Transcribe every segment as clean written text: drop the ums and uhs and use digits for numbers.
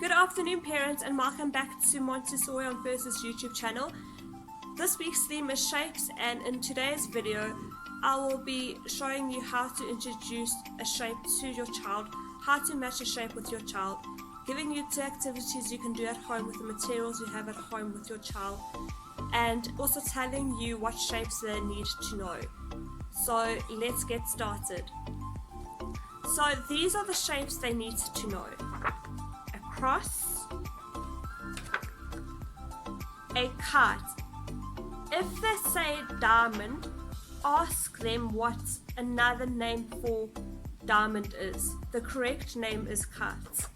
Good afternoon, parents, and welcome back to Montessori on First's YouTube channel. This week's theme is shapes, and in today's video I will be showing you how to introduce a shape to your child, how to match a shape with your child, giving you 2 activities you can do at home with the materials you have at home with your child, and also telling you what shapes they need to know. So let's get started. So these are the shapes they need to know: a cross, a kite. If they say diamond, ask them what another name for diamond is. The correct name is kite.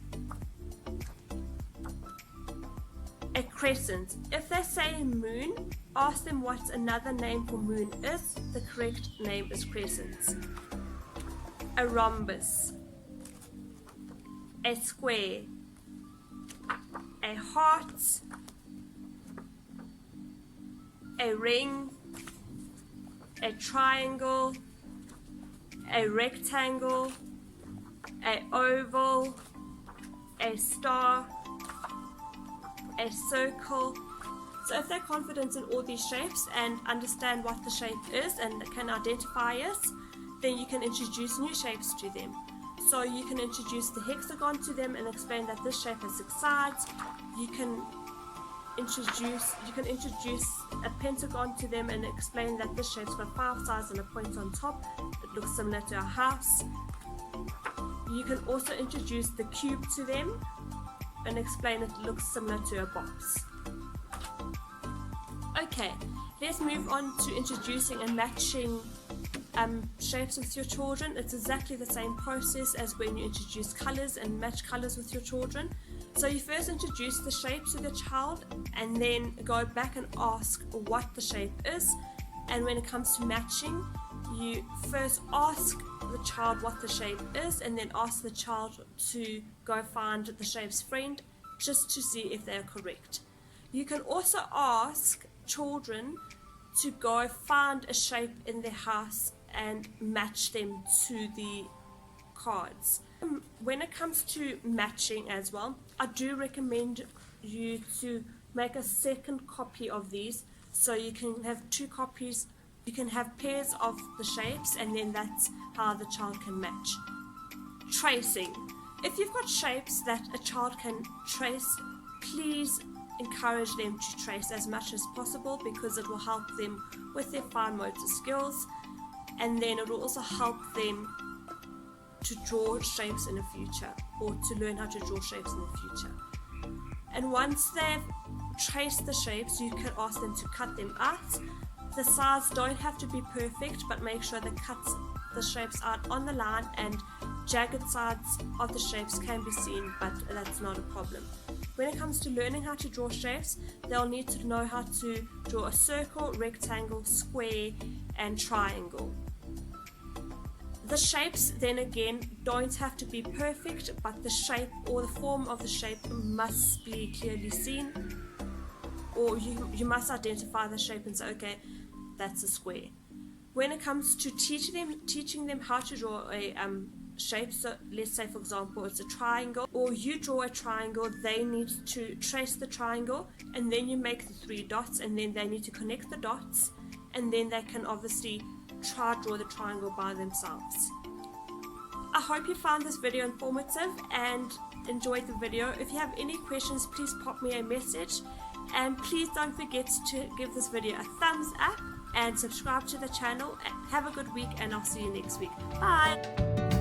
A crescent. If they say moon, ask them what another name for moon is. The correct name is crescent. A rhombus, a square, a heart, a ring, a triangle, a rectangle, a oval, a star, a circle. So if they're confident in all these shapes and understand what the shape is and can identify it, then you can introduce new shapes to them. So you can introduce the hexagon to them and explain that this shape has 6 sides. You can introduce a pentagon to them and explain that this shape's got 5 sides and a point on top. It looks similar to a house. You can also introduce the cube to them and explain it looks similar to a box. Okay, let's move on to introducing and matching shapes with your children. It's exactly the same process as when you introduce colors and match colors with your children. So you first introduce the shape to the child and then go back and ask what the shape is. And when it comes to matching, you first ask the child what the shape is and then ask the child to go find the shape's friend just to see if they're correct. You can also ask children to go find a shape in their house and match them to the cards. When it comes to matching as well, I do recommend you to make a second copy of these, so you can have 2 copies. You can have pairs of the shapes, and then that's how the child can match. Tracing. If you've got shapes that a child can trace, please encourage them to trace as much as possible, because it will help them with their fine motor skills, and then it will also help them to draw shapes in the future, or to learn how to draw shapes in the future. And once they've traced the shapes, you can ask them to cut them out. The sides don't have to be perfect, but make sure they cut the shapes out on the line, and jagged sides of the shapes can be seen, but that's not a problem. When it comes to learning how to draw shapes, they'll need to know how to draw a circle, rectangle, square, and triangle. The shapes, then again, don't have to be perfect, but the shape or the form of the shape must be clearly seen, or you must identify the shape and say, okay, that's a square. When it comes to teaching them how to draw a shape, so let's say for example it's a triangle, or you draw a triangle, they need to trace the triangle, and then you make the 3 dots, and then they need to connect the dots, and then they can obviously draw the triangle by themselves. I hope you found this video informative and enjoyed the video. If you have any questions, please pop me a message, and please don't forget to give this video a thumbs up and subscribe to the channel. Have a good week, and I'll see you next week. Bye.